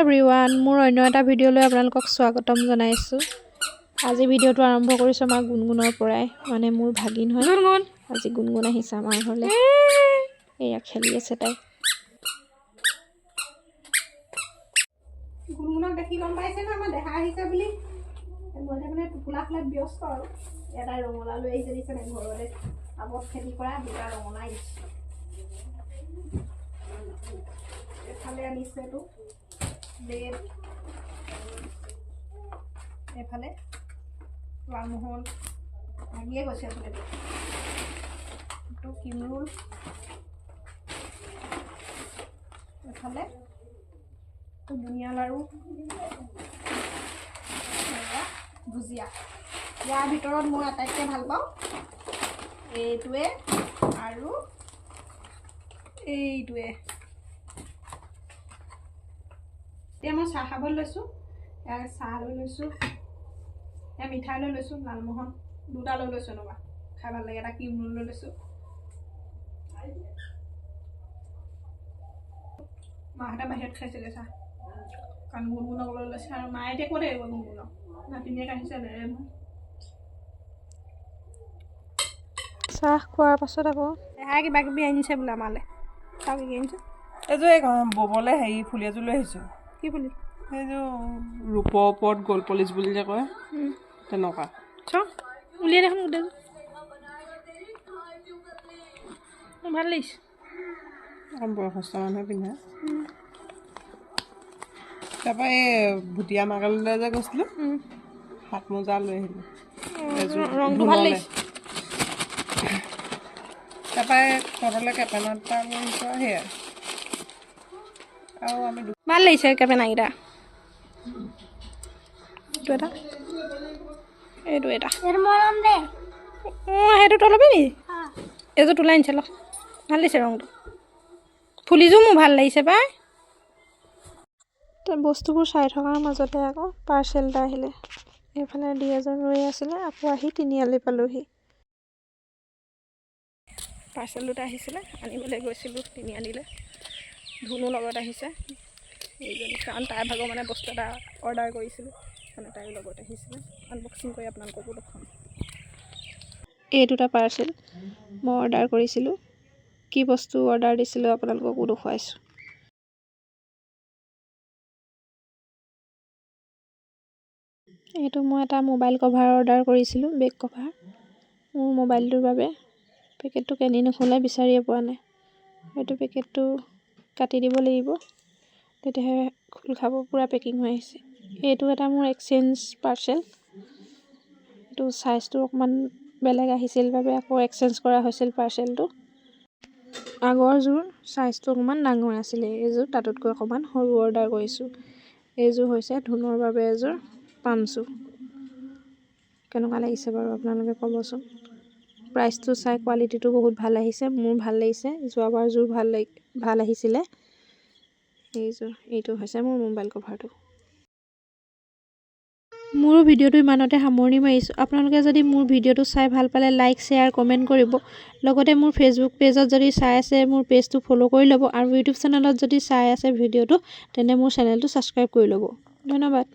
Everyone, মোৰ অন্য এটা ভিডিঅ'লৈ আপোনালোকক স্বাগতম জনাইছোঁ। আজি ভিডিঅ'টো আৰম্ভ কৰিছোঁ আমাৰ গুণগুণৰ পৰাই, মানে মোৰ ভাগিন হয়। আজি গুণগুণ আহিছে আমাৰ ঘৰলৈ। এয়া খেলি আছে তাই। গুণগুণক দেখি গম পাইছে ন আমাৰ দেহা আহিছে বুলি। মই মানে টোপোলা খোলাত ব্যস্ত আৰু এটা ৰঙালাও লৈ আহিছে দিছে ঘৰতে আগত খেতি কৰা দুটা ৰঙালাও আহিছে। এফালে আনিছে এইটো ব্ৰেড, এফালে লালমোহন ভাগিয়ে গৈছে এইটো ক্ৰীম ৰোল, এফালে বুনিয়া লাড়ু, ভুজিয়া। ইয়াৰ ভিতৰত মই আটাইতকৈ ভাল পাওঁ এইটোৱে আৰু এইটোৱে। এতিয়া মই চাহ খাবলৈ লৈছোঁ। ইয়াৰ চাহ লৈ লৈছোঁ, এয়া মিঠাই লৈ লৈছোঁ, লালমোহন দুটা লৈ লৈছোঁ। এনেকুৱা খাই ভাল লাগে। এটা ক্ৰীম ৰোল লৈ লৈছোঁ। মাহঁতে বাহিৰত খাইছিলে চাহ, কাৰণ গুণগুণক লৈ লৈছে আৰু মায়ে এতিয়া ক'ত আহিব গুণগুণক, নাতিনীয়েক আহিছে নেৰে নহয়। চাহ খোৱাৰ পাছত আকৌ দেহাই কিবা কিবি আনিছে বোলে আমালৈ। চাওঁ কি আনিছে। এইযোৰ এই ব'বলৈ হেৰি ফুলি এযোৰ লৈ আহিছোঁ। কি ফুলি? এইযোৰ ৰূপৰ ওপৰত গ'ল পলিচ বুলি যে কয়, তেনেকুৱা। চাওঁ উলিয়াই দেখোন গোটেইযোৰ। ভাল লাগিছে। অকণ বয়সস্থ মানুহে পিন্ধা। তাৰপৰা এই ভুটীয়া মাকাললৈ যে গৈছিলোঁ, হাত মোজা লৈ আহিলোঁ। ৰংটো ভাল লাগিছে। তাৰপৰা এই ঘৰলৈ কেপেনা এটা লৈ আহিছোঁ আৰু সেয়াই। আৰু আমি ভাল লাগিছে কেপেনাকেইটা। এইটো এটা, এইটো এটা। অঁ সেইটো তই ল'বি নেকি? এইযোৰ তোলাই আনিছে ল, ভাল লাগিছে ৰংটো। ফুলিযোৰ মোৰ ভাল লাগিছে পাই। বস্তুবোৰ চাই থকাৰ মাজতে আকৌ পাৰ্চেল এটা আহিলে। এইফালে দি এজন ৰৈ আছিলে, আকৌ আহি তিনিআলি পালোহি। পাৰ্চেল দুটা আহিছিলে, আনিবলৈ গৈছিলোঁ তিনিআলিলৈ। ধুনু লগত আহিছে এইজনী, কাৰণ তাইৰ ভাগৰ মানে বস্তু এটা অৰ্ডাৰ কৰিছিলোঁ, মানে তাইৰ লগত আহিছিলে। আনবক্সিং কৰি আপোনালোককো দেখুৱাম। এই দুটা পাৰ্চেল মই অৰ্ডাৰ কৰিছিলোঁ। কি বস্তু অৰ্ডাৰ দিছিলোঁ আপোনালোককো দেখুৱাইছোঁ। এইটো মই এটা মোবাইল কভাৰ অৰ্ডাৰ কৰিছিলোঁ, বেক কভাৰ মোৰ মোবাইলটোৰ বাবে। পেকেটটো কেনি নোখোলে বিচাৰিয়ে পোৱা নাই। এইটো পেকেটটো কাটি দিব লাগিব, তেতিয়াহে খোল খাব। পূৰা পেকিং হৈ আহিছে। এইটো এটা মোৰ এক্সচেঞ্জ পাৰ্চেল। এইটো চাইজটো অকণমান বেলেগ আহিছিল বাবে আকৌ এক্সচেঞ্জ কৰা হৈছিল পাৰ্চেলটো। আগৰযোৰ চাইজটো অকণমান ডাঙৰ আছিলে, এইযোৰ তাতোতকৈ অকণমান সৰু অৰ্ডাৰ কৰিছোঁ। এইযোৰ হৈছে ধুনুৰ বাবে এযোৰ পামচু। কেনেকুৱা লাগিছে বাৰু আপোনালোকে ক'বচোন। প্ৰাইচটো চাই কোৱালিটিটো বহুত ভাল আহিছে, মোৰ ভাল লাগিছে। যোৱাবাৰযোৰ ভাল আহিছিলে। এইটো হৈছে মোৰ মোবাইল কভাৰটো। মোৰ ভিডিঅ'টো ইমানতে সামৰণি মাৰিছোঁ। আপোনালোকে যদি মোৰ ভিডিঅ'টো চাই ভাল পালে লাইক, শ্বেয়াৰ, কমেণ্ট কৰিব। লগতে মোৰ ফেচবুক পেজত যদি চাই আছে মোৰ পেজটো ফ'ল' কৰি ল'ব, আৰু ইউটিউব চেনেলত যদি চাই আছে ভিডিঅ'টো, তেন্তে মোৰ চেনেলটো ছাবস্ক্ৰাইব কৰি ল'ব। ধন্যবাদ।